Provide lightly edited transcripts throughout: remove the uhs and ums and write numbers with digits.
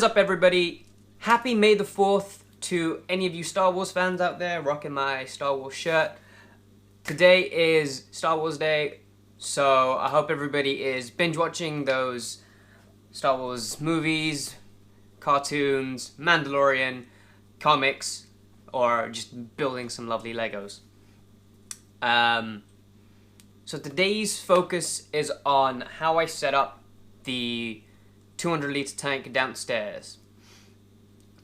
up, everybody? Happy May the 4th to any of you Star Wars fans out there rocking my Star Wars shirt. Today is Star Wars Day, so I hope everybody is binge watching those Star Wars movies, cartoons, Mandalorian, comics, or just building some lovely Legos. So today's focus is on how I set up the 200 litre tank downstairs.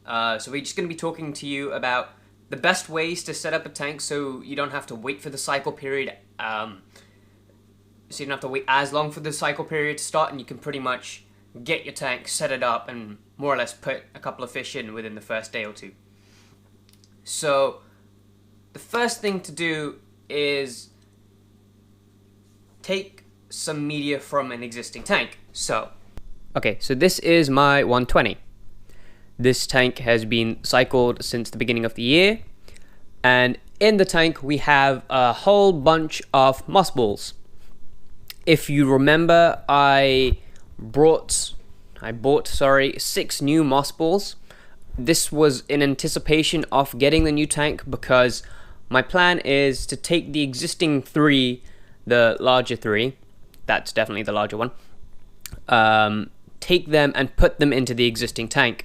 So we're just going to be talking to you about the best ways to set up a tank so you don't have to wait for the cycle period, so you don't have to wait as long for the cycle period to start, and you can pretty much get your tank, set it up, and more or less put a couple of fish in within the first day or two. So the first thing to do is take some media from an existing tank. So this is my 120. This tank has been cycled since the beginning of the year, and in the tank we have a whole bunch of mothballs. If you remember, I bought 6 new mothballs. This was in anticipation of getting the new tank because my plan is to take the existing 3, the larger 3, that's definitely the larger one, take them and put them into the existing tank.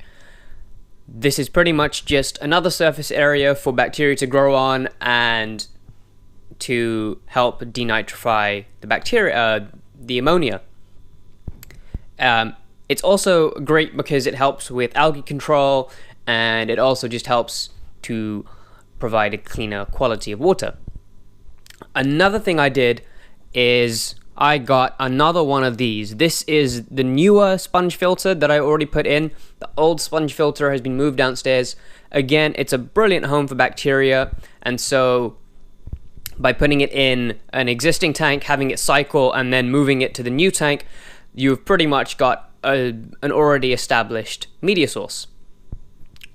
This is pretty much just another surface area for bacteria to grow on and to help denitrify the bacteria, the ammonia. It's also great because it helps with algae control, and it also just helps to provide a cleaner quality of water. Another thing I did is I got another one of these. This is the newer sponge filter that I already put in. The old sponge filter has been moved downstairs. Again, it's a brilliant home for bacteria, and so by putting it in an existing tank, having it cycle, and then moving it to the new tank, you've pretty much got an already established media source.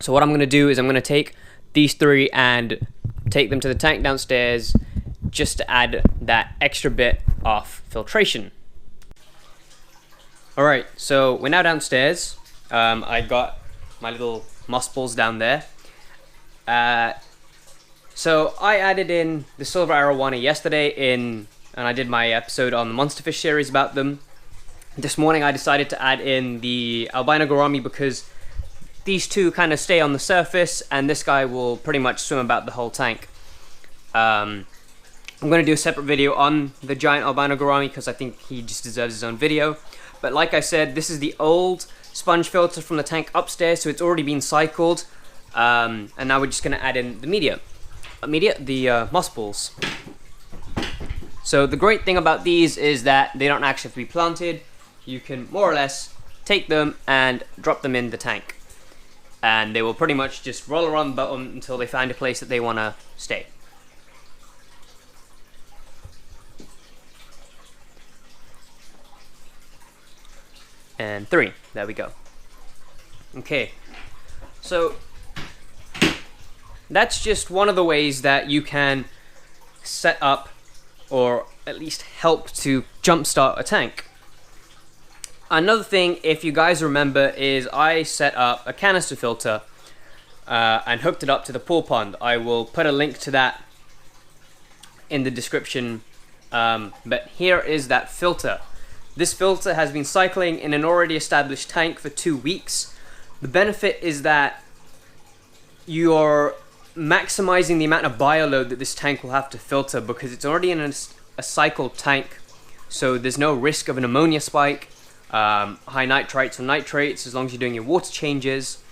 So what I'm going to do is I'm going to take these 3 and take them to the tank downstairs just to add that extra bit of filtration. Alright, so we're now downstairs. I got my little mothballs down there. So I added in the Silver Arowana yesterday and I did my episode on the Monsterfish series about them. This morning I decided to add in the Albino Gourami because these two kind of stay on the surface and this guy will pretty much swim about the whole tank. I'm going to do a separate video on the giant albino gourami because I think he just deserves his own video. But like I said, this is the old sponge filter from the tank upstairs, so it's already been cycled. And now we're just going to add in the the mothballs. So the great thing about these is that they don't actually have to be planted. You can more or less take them and drop them in the tank. And they will pretty much just roll around the bottom until they find a place that they want to stay. And 3, there we go. Okay, so that's just one of the ways that you can set up or at least help to jumpstart a tank. Another thing, if you guys remember, is I set up a canister filter and hooked it up to the pool pond. I will put a link to that in the description, but here is that filter. This filter has been cycling in an already established tank for 2 weeks. The benefit is that you're maximizing the amount of bioload that this tank will have to filter because it's already in a cycled tank, so there's no risk of an ammonia spike, high nitrites or nitrates as long as you're doing your water changes.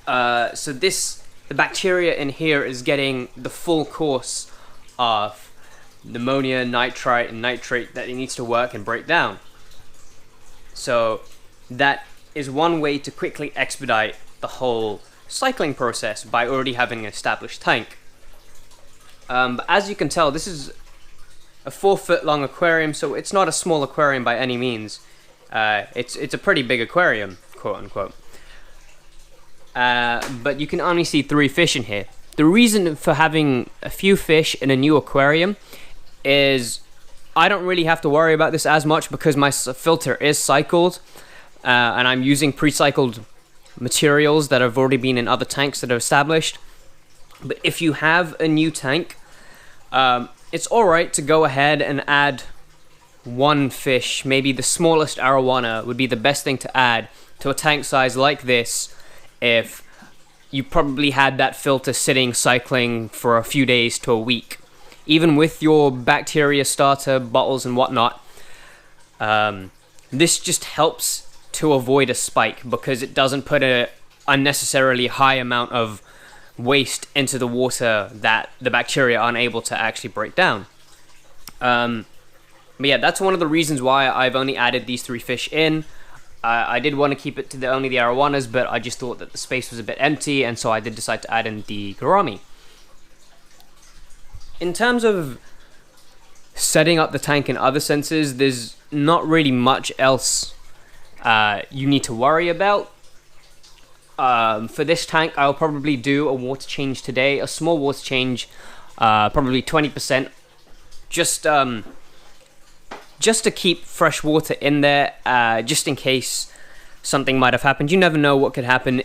So the bacteria in here is getting the full course of ammonia, nitrite, and nitrate that it needs to work and break down. So that is one way to quickly expedite the whole cycling process by already having an established tank. But as you can tell, this is a 4-foot long aquarium, so it's not a small aquarium by any means. It's a pretty big aquarium, quote unquote. But you can only see 3 fish in here. The reason for having a few fish in a new aquarium is I don't really have to worry about this as much because my filter is cycled, and I'm using pre-cycled materials that have already been in other tanks that are established. But if you have a new tank, it's alright to go ahead and add one fish. Maybe the smallest arowana would be the best thing to add to a tank size like this if you probably had that filter sitting cycling for a few days to a week. Even with your bacteria starter bottles and whatnot, this just helps to avoid a spike because it doesn't put a unnecessarily high amount of waste into the water that the bacteria aren't able to actually break down. But yeah, that's one of the reasons why I've only added these 3 fish in. I did want to keep it to only the arowanas, but I just thought that the space was a bit empty, and so I did decide to add in the gourami. In terms of setting up the tank in other senses, there's not really much else you need to worry about. For this tank, I'll probably do a water change today, a small water change, probably 20%, just to keep fresh water in there, just in case something might have happened. You never know what could happen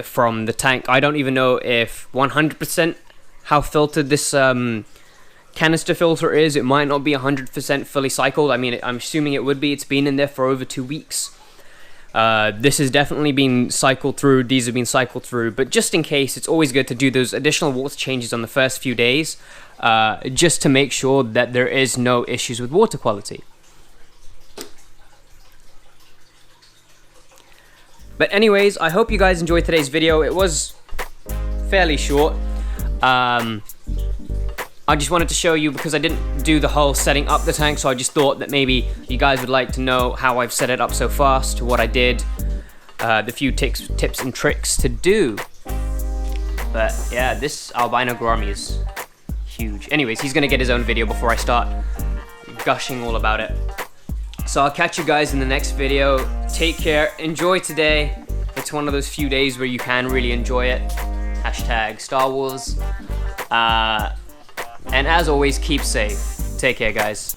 from the tank. I don't even know if 100% how filtered this canister filter is. It might not be 100% fully cycled. I mean, I'm assuming it would be. It's been in there for over 2 weeks. This has definitely been cycled through. These have been cycled through. But just in case, it's always good to do those additional water changes on the first few days, just to make sure that there is no issues with water quality. But anyways, I hope you guys enjoyed today's video. It was fairly short. I just wanted to show you because I didn't do the whole setting up the tank, so I just thought that maybe you guys would like to know how I've set it up so fast, what I did, the few tips and tricks to do. But yeah, this albino gourami is huge. Anyways, he's gonna get his own video before I start gushing all about it. So I'll catch you guys in the next video. Take care, enjoy today. It's one of those few days where you can really enjoy it. Hashtag Star Wars. And as always, keep safe. Take care, guys.